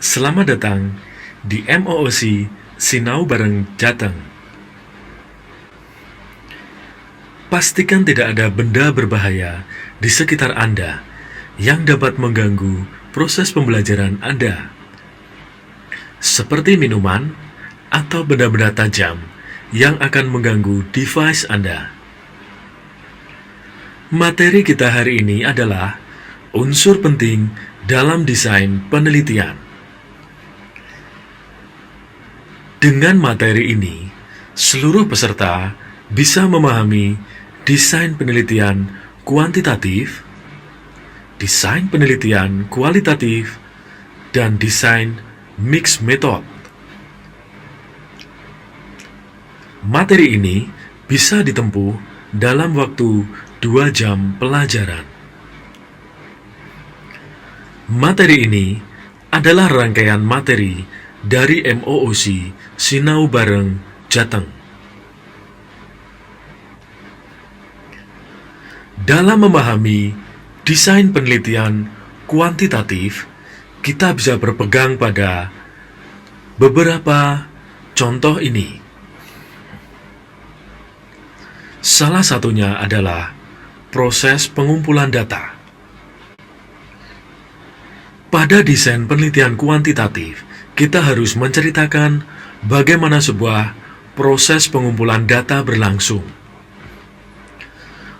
Selamat datang di MOOC Sinau Bareng Jateng. Pastikan tidak ada benda berbahaya di sekitar Anda yang dapat mengganggu proses pembelajaran Anda, seperti minuman atau benda-benda tajam yang akan mengganggu device Anda. Materi kita hari ini adalah unsur penting dalam desain penelitian. Dengan materi ini, seluruh peserta bisa memahami desain penelitian kuantitatif, desain penelitian kualitatif, dan desain mixed method. Materi ini bisa ditempuh dalam waktu 2 jam pelajaran. Materi ini adalah rangkaian materi dari MOOC Sinau Bareng Jateng. Dalam memahami desain penelitian kuantitatif, kita bisa berpegang pada beberapa contoh ini. Salah satunya adalah proses pengumpulan data. Pada desain penelitian kuantitatif, kita harus menceritakan bagaimana sebuah proses pengumpulan data berlangsung.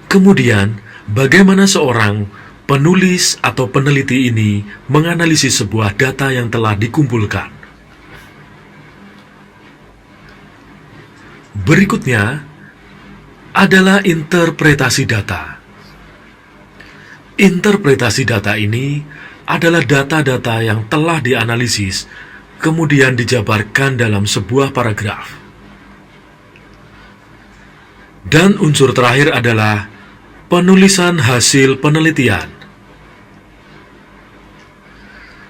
Kemudian, bagaimana seorang penulis atau peneliti ini menganalisis sebuah data yang telah dikumpulkan. Berikutnya adalah interpretasi data. Interpretasi data ini adalah data-data yang telah dianalisis, kemudian dijabarkan dalam sebuah paragraf. Dan unsur terakhir adalah penulisan hasil penelitian.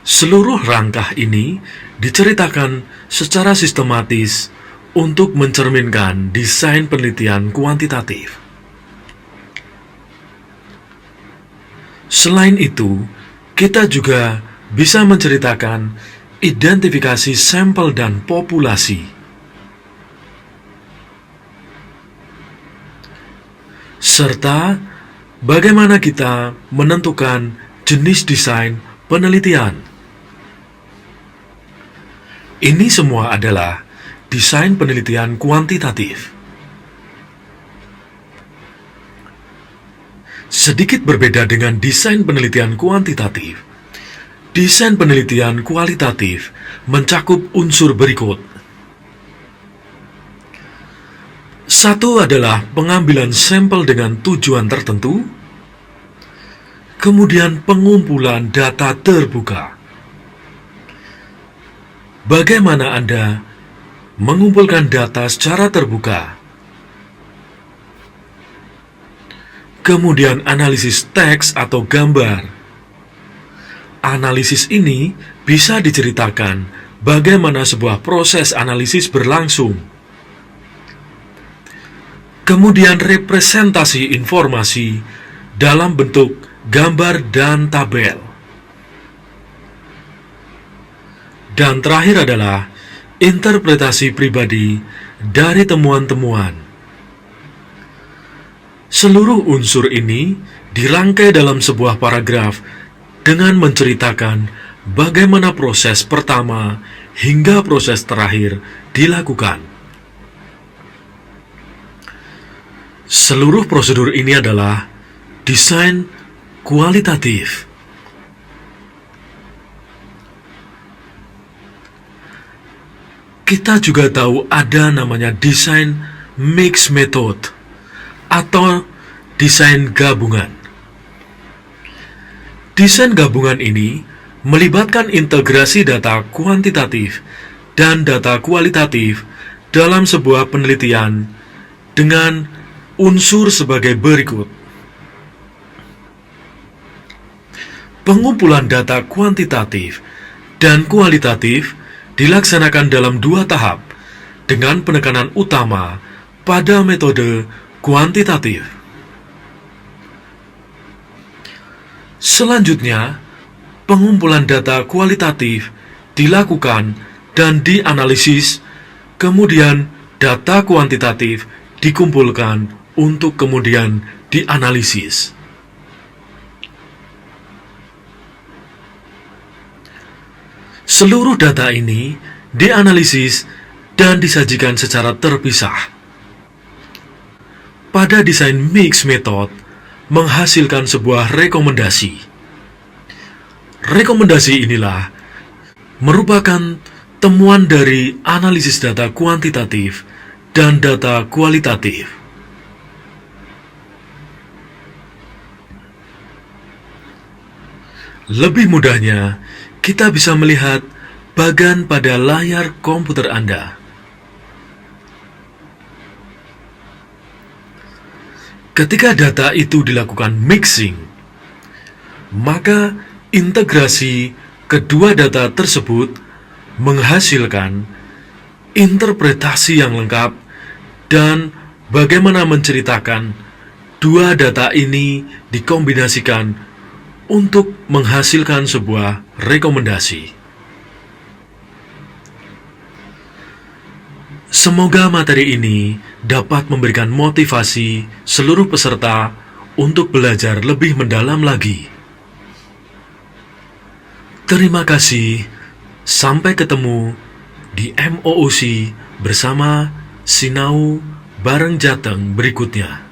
Seluruh rangkaian ini diceritakan secara sistematis untuk mencerminkan desain penelitian kuantitatif. Selain itu, kita juga bisa menceritakan identifikasi sampel dan populasi. Serta bagaimana kita menentukan jenis desain penelitian. Ini semua adalah desain penelitian kuantitatif. Sedikit berbeda dengan desain penelitian kuantitatif, desain penelitian kualitatif mencakup unsur berikut. Satu adalah pengambilan sampel dengan tujuan tertentu, kemudian pengumpulan data terbuka. Bagaimana Anda mengumpulkan data secara terbuka? Kemudian analisis teks atau gambar. Analisis ini bisa diceritakan bagaimana sebuah proses analisis berlangsung. Kemudian representasi informasi dalam bentuk gambar dan tabel. Dan terakhir adalah interpretasi pribadi dari temuan-temuan. Seluruh unsur ini dirangkai dalam sebuah paragraf dengan menceritakan bagaimana proses pertama hingga proses terakhir dilakukan. Seluruh prosedur ini adalah desain kualitatif. Kita juga tahu ada namanya desain mixed method atau desain gabungan. Desain gabungan ini melibatkan integrasi data kuantitatif dan data kualitatif dalam sebuah penelitian dengan unsur sebagai berikut. Pengumpulan data kuantitatif dan kualitatif dilaksanakan dalam 2 tahap dengan penekanan utama pada metode kuantitatif. Selanjutnya, pengumpulan data kualitatif dilakukan dan dianalisis, kemudian data kuantitatif dikumpulkan untuk kemudian dianalisis. Seluruh data ini dianalisis dan disajikan secara terpisah. Pada desain mix method, menghasilkan sebuah rekomendasi. Rekomendasi inilah merupakan temuan dari analisis data kuantitatif dan data kualitatif. Lebih mudahnya, kita bisa melihat bagan pada layar komputer Anda. Ketika data itu dilakukan mixing, maka integrasi kedua data tersebut menghasilkan interpretasi yang lengkap dan bagaimana menceritakan dua data ini dikombinasikan untuk menghasilkan sebuah rekomendasi. Semoga materi ini dapat memberikan motivasi seluruh peserta untuk belajar lebih mendalam lagi. Terima kasih. Sampai ketemu di MOOC bersama Sinau bareng Jateng berikutnya.